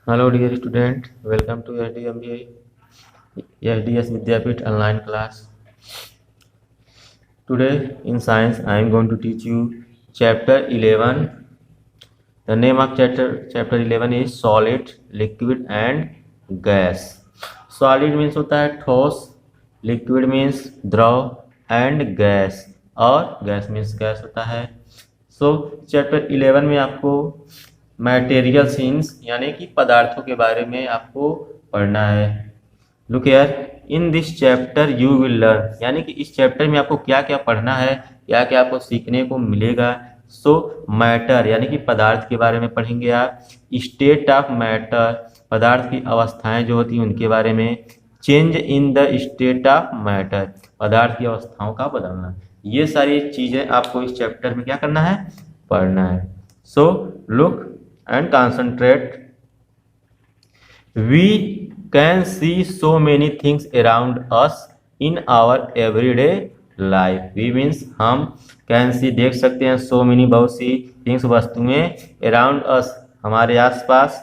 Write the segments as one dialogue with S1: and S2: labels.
S1: Hello dear student, welcome to SDS Vidyapeeth online class. Today in science I am going to teach you chapter 11. The name of chapter 11 is solid, liquid and gas. Solid means होता है ठोस, liquid means द्रव and gas और gas means gas होता है. So chapter 11 में आपको material scenes यानी कि पदार्थों के बारे में आपको पढ़ना है. Look here, in this chapter you will learn, यानी कि इस चैप्टर में आपको क्या क्या पढ़ना है, क्या क्या आपको सीखने को मिलेगा. सो मैटर यानी कि पदार्थ के बारे में पढ़ेंगे आप. स्टेट ऑफ मैटर, पदार्थ की अवस्थाएं जो होती हैं उनके बारे में. Change in the state of matter, पदार्थ की अवस्थाओं का बदलना. ये सारी चीजें आपको इस चैप्टर में क्या करना है, पढ़ना है. So look and concentrate. We can see so many things around us in our everyday life. We means हम can see देख सकते हैं, so many बहुत सी things वस्तुएं, around us हमारे आसपास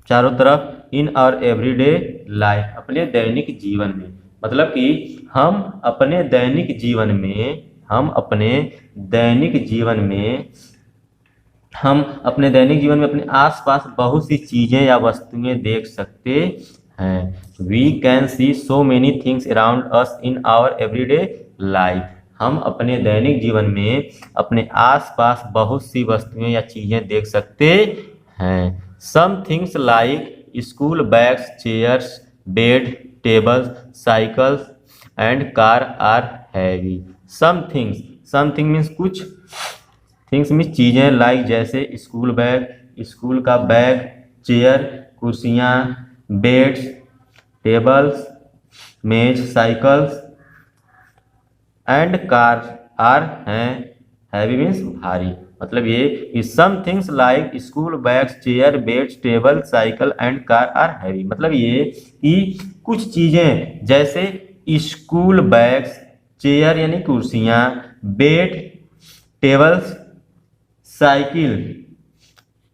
S1: चारों तरफ, in our everyday life अपने दैनिक जीवन में. मतलब कि हम अपने दैनिक जीवन में अपने आसपास बहुत सी चीजें या वस्तुएं देख सकते हैं. We can see so many things around us in our everyday life. हम अपने दैनिक जीवन में अपने आसपास बहुत सी वस्तुएं या चीजें देख सकते हैं. Some things like school bags, chairs, bed, tables, cycles and car are heavy. Something means कुछ, थिंग्स मीन्स चीज़ें, लाइक जैसे स्कूल बैग, स्कूल का बैग, चेयर कुर्सियाँ, बेड्स, टेबल्स मेज, साइकिल्स एंड कार आर हैं हैवी मीन्स भारी. मतलब ये कि some things like school bags, chair, beds, table, cycle and car are heavy. मतलब ये कि कुछ चीज़ें जैसे स्कूल बैग्स, चेयर यानी कुर्सियाँ, बेड, टेबल्स, साइकिल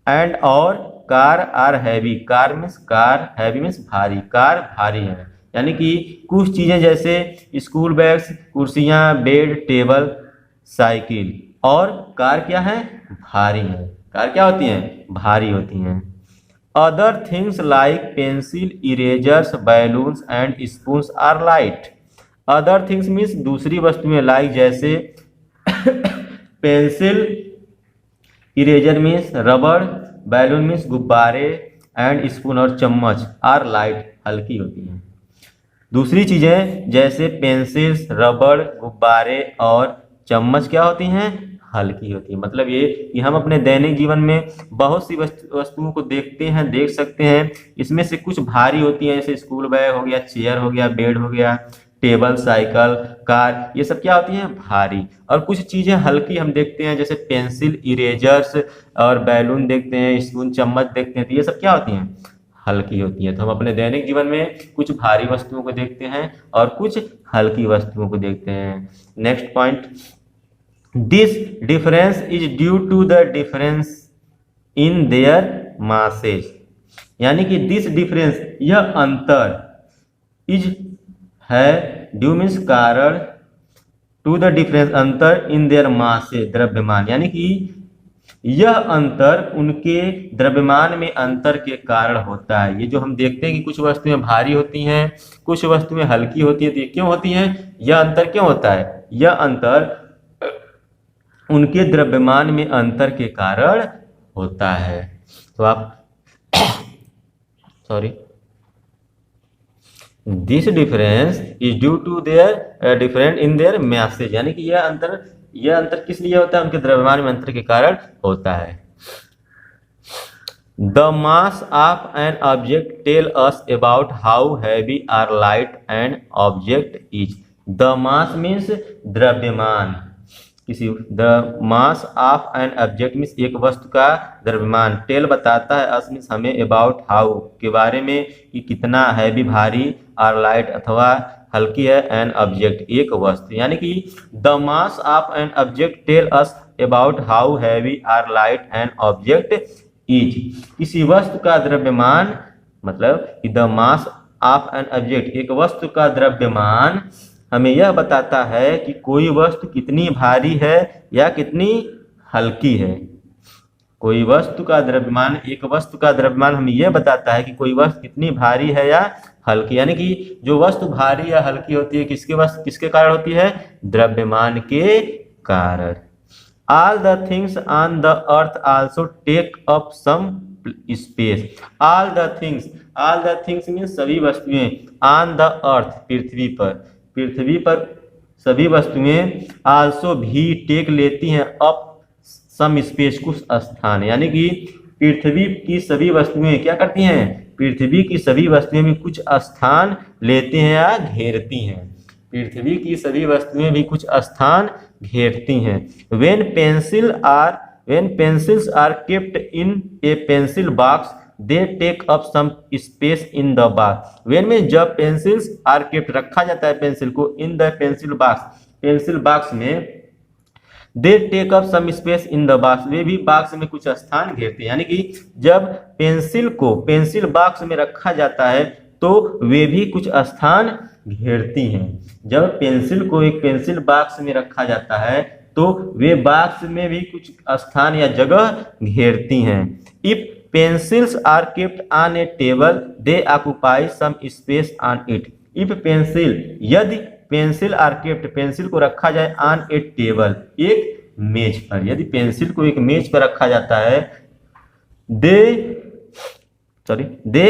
S1: एंड और car are heavy. Car heavy means भारी, कार भारी है. यानी कि कुछ चीजें जैसे स्कूल बैग्स, कुर्सियां, बेड, टेबल, साइकिल और कार क्या है, भारी है. कार क्या होती हैं, भारी होती हैं. Other things like pencil, erasers, balloons and spoons are light. Other things means दूसरी वस्तुएं, लाइक जैसे पेंसिल, इरेजर मीन्स रबड़, बैलून मीन्स गुब्बारे एंड स्पून और चम्मच आर लाइट हल्की होती हैं. दूसरी चीजें जैसे पेंसिल्स, रबड़, गुब्बारे और चम्मच क्या होती हैं, हल्की होती है. मतलब ये कि हम अपने दैनिक जीवन में बहुत सी वस्तुओं को देख सकते हैं. इसमें से कुछ भारी होती हैं, जैसे स्कूल बैग हो गया, चेयर हो गया, बेड हो गया, टेबल, साइकिल, कार, ये सब क्या होती हैं, भारी. और कुछ चीजें हल्की हम देखते हैं, जैसे पेंसिल, इरेजर्स और बैलून देखते हैं, स्पून, चम्मच देखते हैं, तो ये सब क्या होती हैं, हल्की होती हैं. तो हम अपने दैनिक जीवन में कुछ भारी वस्तुओं को देखते हैं और कुछ हल्की वस्तुओं को देखते हैं. Next point, this difference is due to the difference in their masses. यानी कि दिस डिफरेंस, यह अंतर, इज है, ड्यू मीन्स कारण, टू द डिफरेंस अंतर, इन देयर मासेज द्रव्यमान. यानी कि यह अंतर उनके द्रव्यमान में अंतर के कारण होता है. ये जो हम देखते हैं कि कुछ वस्तुएं भारी होती हैं, कुछ वस्तुएं हल्की होती हैं, तो ये क्यों होती हैं, यह अंतर क्यों होता है, यह अंतर उनके द्रव्यमान में अंतर के कारण होता है. तो आप sorry, this difference is due to their different in their message. यानी कि यह अंतर किस लिए होता है, उनके द्रव्यमान में अंतर के कारण होता है. The mass of an object tell us about how heavy or light an object is. The mass means द्रव्यमान, the mass of an object means एक वस्तु का द्रव्यमान. टेल बताता है, अस मीन्स हमें, अबाउट हाउ के बारे में कि कितना हैवी भारी, आर लाइट अथवा हल्की है, एन ऑब्जेक्ट एक वस्तु. यानी कि the mass of an object tell us about how heavy or light an object is. किसी वस्तु का द्रव्यमान मतलब कि the mass of an object, एक वस्तु का द्रव्यमान हमें यह बताता है कि कोई वस्तु कितनी भारी है या कितनी हल्की है। कोई वस्तु का द्रव्यमान, एक वस्तु का द्रव्यमान हमें यह बताता है कि कोई वस्तु कितनी भारी है या हल्की, यानी कि जो वस्तु भारी या हल्की होती है किसके कारण होती है? द्रव्यमान के कारण। All the things on the earth also take up some space. All the things means सभी वस्तुएं, on the earth पृथ्वी पर सभी वस्तुएं also भी टेक लेती हैं up some space कुछ स्थान, यानी कि पृथ्वी की सभी वस्तुएं क्या करती हैं? पृथ्वी की सभी वस्तुएं भी कुछ स्थान लेती हैं या घेरती हैं। पृथ्वी की सभी वस्तुएं भी कुछ स्थान घेरती हैं। When pencils are kept in a pencil box, they take up some space in the box. When में जब pencils are kept रखा जाता है पेंसिल को in the पेंसिल बॉक्स में, they take up some space in the box, वे भी box में कुछ स्थान घेरते हैं। यानी कि जब पेंसिल को पेंसिल बॉक्स में रखा जाता है तो वे भी कुछ स्थान घेरती हैं। जब पेंसिल को एक पेंसिल बॉक्स में रखा जाता है तो वे बॉक्स में भी कुछ स्थान या जगह घेरती हैं। If pencils are kept on a table they occupy some space on it. If pencil, यदि पेंसिल आर केप्ट, पेंसिल को रखा जाए ऑन ए टेबल, एक मेज पर, यदि पेंसिल को एक मेज पर रखा जाता है, they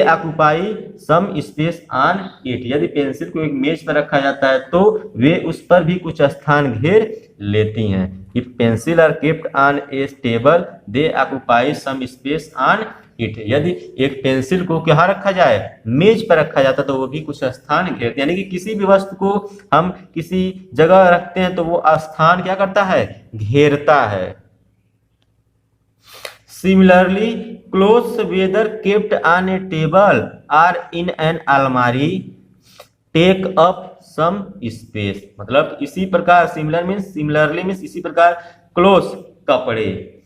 S1: occupy some space on it, यदि पेंसिल को एक मेज पर रखा जाता है तो वे उस पर भी कुछ स्थान घेर लेती हैं। If pencil are kept on a table they occupy some space on it, यदि एक पेंसिल को कहाँ रखा जाए? मेज पर रखा जाता है तो वो भी कुछ स्थान घेरते, यानी कि किसी भी वस्तु को हम किसी जगह रखते हैं तो वो स्थान क्या करता है? घेरता है। Similarly, clothes whether kept on a table or in an almari take up some space. मतलब इसी प्रकार similarly means इसी प्रकार clothes कपड़े,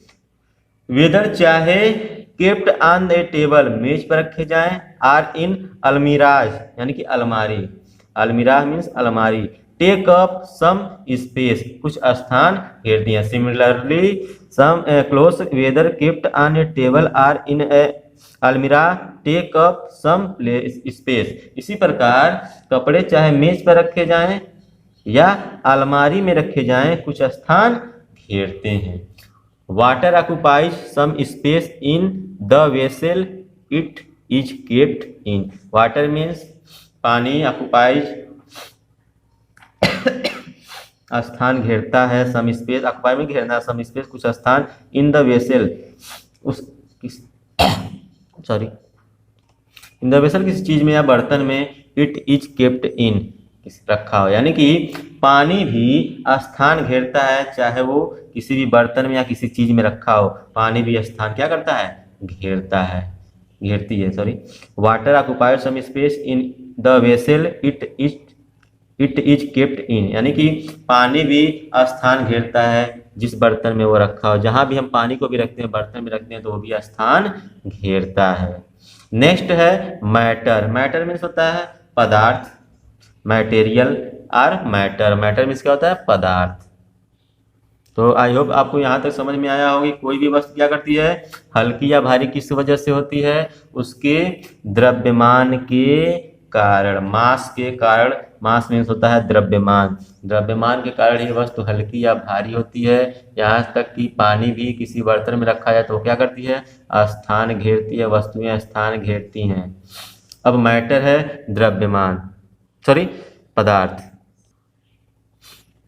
S1: whether चाहे kept on a table मेज पर रखे जाएं, or in almiras यानी कि अलमारी, अलमीरा मीन्स अलमारी, टेक अप सम स्पेस कुछ स्थान घेरती हैं। Similarly some clothes whether kept on a table are in a अलमीरा टेक अप सम स्पेस। इसी प्रकार कपड़े चाहे मेज पर रखे जाएं या अलमारी में रखे जाएं कुछ स्थान घेरते हैं। Water occupies some space in the vessel it is kept in. Water means पानी, ऑक्यूपाइज स्थान घेरता है, सम स्पेस ऑक्यूपाई में घेरना, सम स्पेस कुछ स्थान, इन the vessel in the vessel किसी चीज में या बर्तन में, इट इज केप्ट इन रखा हो, यानी कि पानी भी स्थान घेरता है, चाहे वो किसी भी बर्तन में या किसी चीज में रखा हो, पानी भी स्थान क्या करता है? घेरता है, घेरती है। Water occupied some space in the vessel it is kept in, यानी कि पानी भी स्थान घेरता है जिस बर्तन में वो रखा हो। जहां भी हम पानी को भी रखते हैं, बर्तन में रखते हैं तो वो भी स्थान घेरता है। नेक्स्ट है मैटर। मैटर मीन्स होता है पदार्थ, मटेरियल और मैटर। मैटर मीन्स क्या होता है? पदार्थ। तो आई होप आपको यहाँ तक समझ में आया होगी। कोई भी वस्तु क्या करती है? हल्की या भारी किस वजह से होती है? उसके द्रव्यमान के कारण, मास के कारण। मास मीन्स होता है द्रव्यमान। द्रव्यमान के कारण ये वस्तु हल्की या भारी होती है। यहाँ तक कि पानी भी किसी बर्तन में रखा जाए तो क्या करती है? स्थान घेरती है, वस्तुएं स्थान घेरती हैं। अब मैटर है द्रव्यमान, पदार्थ।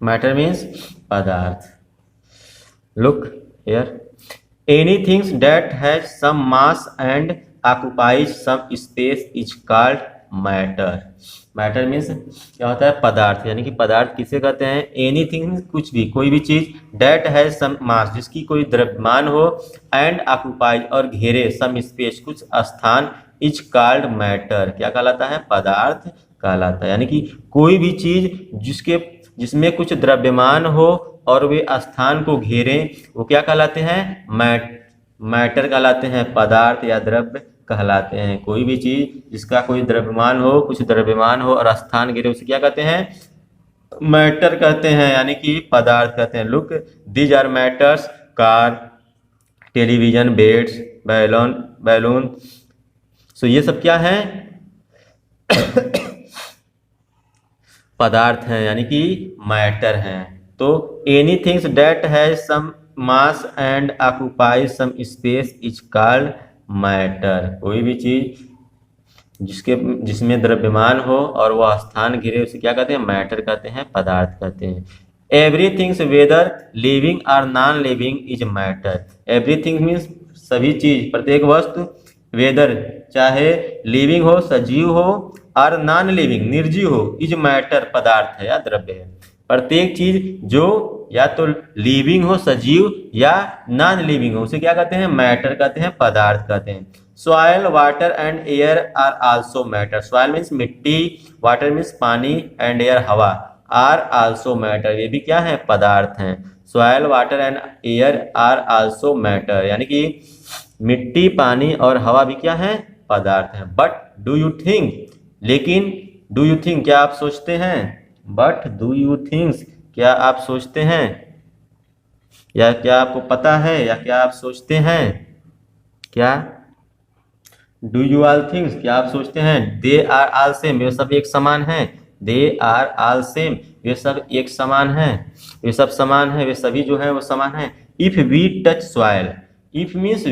S1: मैटर मीन्स पदार्थ। Look here, anything that has some mass and occupies some space is called matter. Matter means क्या होता है? पदार्थ। यानी कि पदार्थ किसे कहते हैं? एनीथिंग कुछ भी, कोई भी चीज, डेट है सम मास जिसकी कोई द्रव्यमान हो, एंड ऑक्यूपाइज और घेरे, सम स्पेस कुछ स्थान, इज कॉल्ड मैटर। क्या कहलाता है? पदार्थ कहलाता है। यानी कि कोई भी चीज जिसमें कुछ द्रव्यमान हो और वे स्थान को घेरें वो क्या कहलाते हैं? मैटर कहलाते हैं, पदार्थ या द्रव्य कहलाते हैं। कोई भी चीज जिसका कोई द्रव्यमान हो, कुछ द्रव्यमान हो और स्थान गिरे, उसे क्या कहते हैं? मैटर कहते हैं, यानी कि पदार्थ कहते हैं। Look, these are matters, car, television, beds, balloon. So ये सब क्या है? पदार्थ हैं, यानी कि मैटर हैं। तो anythings that has some mass and occupies some space is called matter. कोई भी चीज जिसमें द्रव्यमान हो और वह स्थान घिरे, उसे क्या कहते हैं? मैटर कहते हैं, पदार्थ कहते हैं। एवरीथिंग्स वेदर लिविंग और non living is matter. Everything means सभी चीज, प्रत्येक वस्तु, वेदर चाहे लिविंग हो, सजीव हो, और नॉन लिविंग निर्जीव हो, इज मैटर पदार्थ है या द्रव्य है। प्रत्येक चीज जो या तो लिविंग हो, सजीव, या नॉन लिविंग हो, उसे क्या कहते हैं? मैटर कहते हैं, पदार्थ कहते हैं। Soil, water and air are also matter. Soil means मिट्टी, वाटर मीन्स पानी, एंड एयर हवा, आर आल्सो मैटर, ये भी क्या है? पदार्थ हैं। Soil, water and air are also matter, यानी कि मिट्टी, पानी और हवा भी क्या है? पदार्थ हैं। बट डू यू थिंक, लेकिन डू यू थिंक, क्या आप सोचते हैं? बट डू यू थिंक्स, क्या आप सोचते हैं? या क्या आपको पता है, या क्या आप सोचते हैं? क्या डू यू ऑल थिंक्स, क्या आप सोचते हैं? दे आर ऑल सेम, वे सब एक समान हैं। दे आर ऑल सेम, वे सब एक समान हैं, वे सब समान हैं, वे सभी जो हैं वो समान हैं। If we touch soil, if means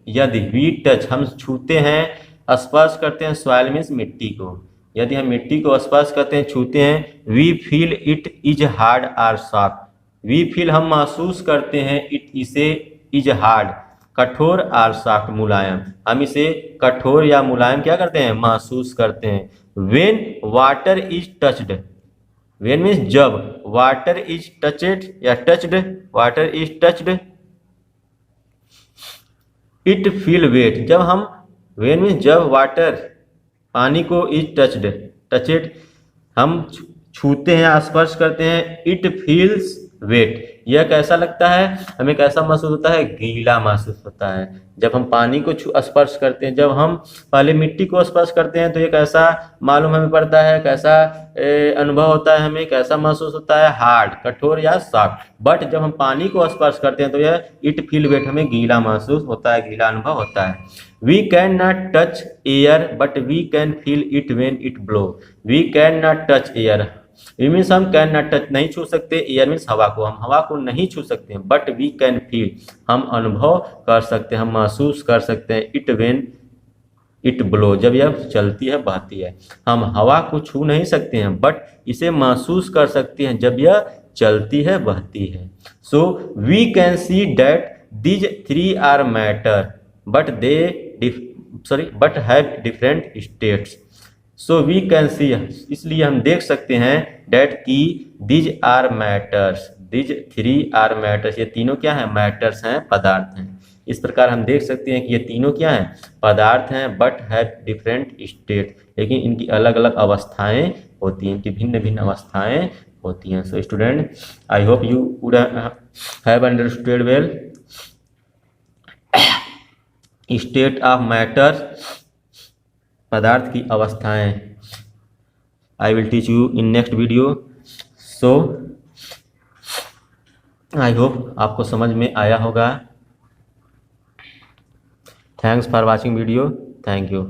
S1: यदि, वी टच हम छूते हैं, स्पर्श करते हैं, सॉइल मीन्स मिट्टी को, यदि हम मिट्टी को स्पर्श करते हैं, छूते हैं, we feel it is hard or soft. We feel हम महसूस करते हैं, इट इसे, इज हार्ड कठोर, आर सॉफ्ट मुलायम, हम इसे कठोर या मुलायम क्या करते हैं? महसूस करते हैं। When water is touched, when means जब, वाटर इज टचड या touched, water is touched, it feel wet, जब हम, वेन मीन्स जब वाटर, पानी को, इज टचड, टचड हम छूते हैं, स्पर्श करते हैं, इट फील्स वेट, यह कैसा लगता है? हमें कैसा महसूस होता है? गीला महसूस होता है। जब हम पानी को स्पर्श करते हैं, जब हम पहले मिट्टी को स्पर्श करते हैं, तो ये कैसा मालूम हमें पड़ता है? कैसा अनुभव होता है हमें? कैसा महसूस होता है? हार्ड, कठोर या सॉफ्ट। बट जब हम पानी को स्पर्श करते हैं, तो यह इट फील वेट, हमें गीला महसूस होता है, गीला अनुभव होता है। We can not touch air but we can feel it when it blow. We can not touch air, we means हम कैन नॉट टच, नहीं छू सकते, एयर मीन्स हवा को, हम हवा को नहीं छू सकते हैं। बट वी कैन फील, हम अनुभव कर सकते हैं, हम महसूस कर सकते हैं, इट व्हेन इट ब्लो, जब यह चलती है, बहती है। हम हवा को छू नहीं सकते हैं, बट इसे महसूस कर सकते हैं जब यह चलती है, बहती है। So we can see that these three are matter but but have different states. So we can see, इसलिए हम देख सकते हैं, डैट की these are matters, these three are matters, ये तीनों क्या हैं? मैटर्स हैं, पदार्थ हैं। इस प्रकार हम देख सकते हैं कि ये तीनों क्या हैं? पदार्थ हैं, बट हैव डिफरेंट स्टेट, लेकिन इनकी अलग अलग अवस्थाएं होती हैं, इनकी भिन्न भिन्न अवस्थाएं होती हैं। So student, I hope you would have understood well state of matters, पदार्थ की अवस्थाएं। I will teach you in next video. So I hope आपको समझ में आया होगा। Thanks for watching video. Thank you.